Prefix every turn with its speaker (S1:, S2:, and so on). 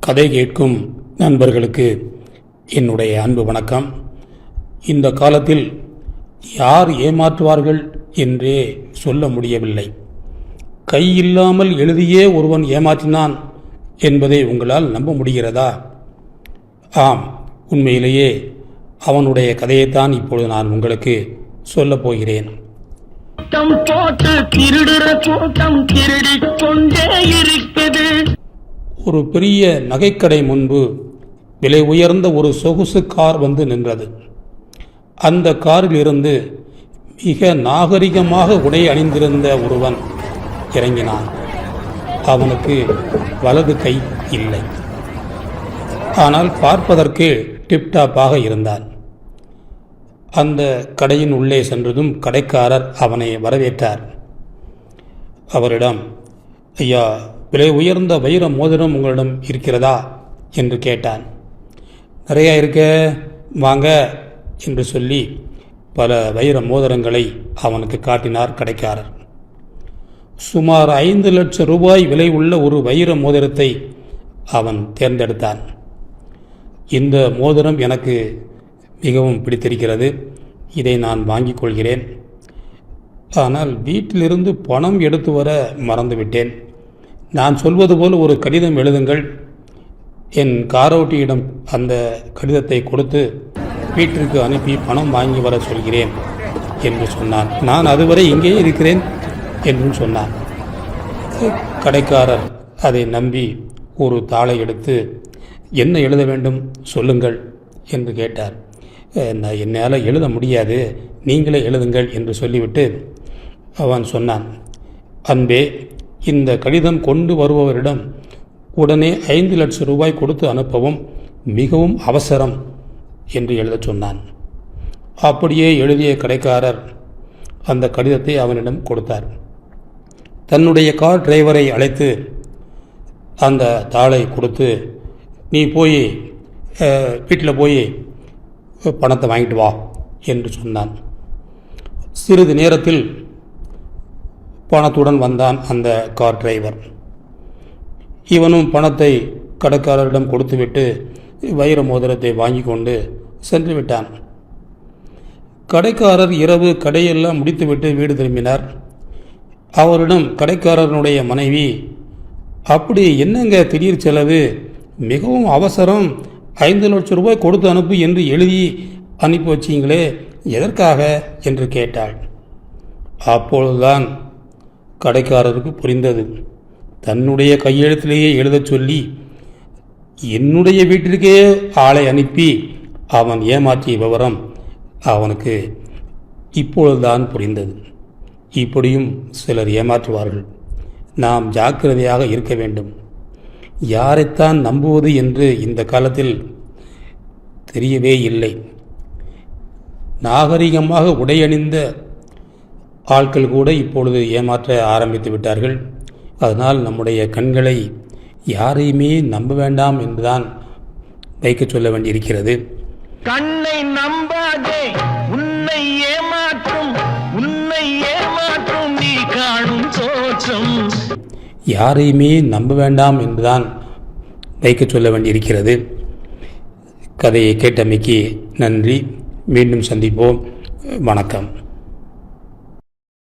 S1: கதை கேட்கும் நண்பர்களுக்கு என்னுடைய அன்பு வணக்கம். இந்த காலத்தில் யார் ஏமாற்றுவார்கள் என்றே சொல்ல முடியவில்லை. கையில்லாமல் எழுதியே ஒருவன் ஏமாற்றினான் என்பதை உங்களால் நம்ப முடிகிறதா? ஆம், உண்மையிலேயே அவனுடைய கதையைத்தான் இப்பொழுது நான் உங்களுக்கு சொல்லப் போகிறேன். ஒரு பெரிய நகைக்கடை முன்பு விலை உயர்ந்த ஒரு சொகுசு கார் வந்து நின்றது. அந்த காரில் இருந்து மிக நாகரிகமாக உடை அணிந்திருந்த ஒருவன் இறங்கினான். அவனுக்கு வலது கை இல்லை, ஆனால் பார்ப்பதற்கு டிப்டாப்பாக இருந்தான். அந்த கடையின் உள்ளே சென்றதும் கடைக்காரர் அவனை வரவேற்றார். அவரிடம், ஐயா, விலை உயர்ந்த வைர மோதிரம் உங்களிடம் இருக்கிறதா என்று கேட்டான். நிறையா இருக்க, வாங்க என்று சொல்லி பல வைர மோதிரங்களை அவனுக்கு காட்டினார் கடைக்காரர். சுமார் 5 லட்சம் ரூபாய் விலை உள்ள ஒரு வைர மோதிரத்தை அவன் தேர்ந்தெடுத்தான். இந்த மோதிரம் எனக்கு மிகவும் பிடித்திருக்கிறது, இதை நான் வாங்கிக் கொள்கிறேன். ஆனால் வீட்டிலிருந்து பணம் எடுத்து வர மறந்துவிட்டேன். நான் சொல்வது போல் ஒரு கடிதம் எழுதுங்கள், என் காரோட்டியிடம் அந்த கடிதத்தை கொடுத்து வீட்டிற்கு அனுப்பி பணம் வாங்கி வர சொல்கிறேன் என்று சொன்னான். நான் அதுவரை இங்கேயே இருக்கிறேன் என்றும் சொன்னான். கடைக்காரர் அதை நம்பி ஒரு தாளை எடுத்து, என்ன எழுத வேண்டும் சொல்லுங்கள் என்று கேட்டார். என்னால் எழுத முடியாது, நீங்களே எழுதுங்கள் என்று சொல்லிவிட்டு அவன் சொன்னான், அன்பே, இந்த கடிதம் கொண்டு வருபவரிடம் உடனே 5 லட்சம் ரூபாய் கொடுத்து அனுப்பவும், மிகவும் அவசரம் என்று எழுதச் சொன்னான். அப்படியே எழுதிய கடைக்காரர் அந்த கடிதத்தை அவனிடம் கொடுத்தார். தன்னுடைய கார் டிரைவரை அழைத்து அந்த தாளை கொடுத்து, நீ போய் வீட்டில் போய் பணத்தை வாங்கிட்டு வா என்று சொன்னான். சிறிது நேரத்தில் பணத்துடன் வந்தான் அந்த கார் டிரைவர். இவனும் பணத்தை கடைக்காரரிடம் கொடுத்துவிட்டு வைர மோதிரத்தை வாங்கி கொண்டு சென்று விட்டான். கடைக்காரர் இரவு கடையெல்லாம் முடித்துவிட்டு வீடு திரும்பினார். அவரிடம் கடைக்காரனுடைய மனைவி, அப்படி என்னங்க திடீர் செலவு, மிகவும் அவசரம், 5 லட்சம் ரூபாய் கொடுத்து அனுப்பு என்று எழுதி அனுப்பி வச்சிங்களே, எதற்காக என்று கேட்டாள். அப்பொழுதுதான் கடைக்காரருக்கு புரிந்தது. தன்னுடைய கையெழுத்திலேயே எழுதச் சொல்லி என்னுடைய வீட்டிற்கே ஆளை அனுப்பி அவன் ஏமாற்றிய விவரம் அவனுக்கு இப்பொழுதுதான் புரிந்தது. இப்படியும் சிலர் ஏமாற்றுவார்கள். நாம் ஜாக்கிரதையாக இருக்க வேண்டும். யாரைத்தான் நம்புவது என்று இந்த காலத்தில் தெரியவே இல்லை. நாகரிகமாக உடையணிந்த ஆட்கள் கூட இப்பொழுது ஏமாற்ற ஆரம்பித்து விட்டார்கள். அதனால் நம்முடைய கண்களை யாரையுமே நம்ப வேண்டாம் என்றுதான் வைக்க சொல்ல வேண்டியிருக்கிறது.
S2: கண்ணை நம்பாதே, உன்னை ஏமாற்றும் நீ காணும் தோற்றம்.
S1: யாரையுமே நம்ப வேண்டாம் என்றுதான் வைக்க சொல்ல வேண்டியிருக்கிறது. கதையை கேட்டமைக்கு நன்றி. மீண்டும் சந்திப்போம். வணக்கம்.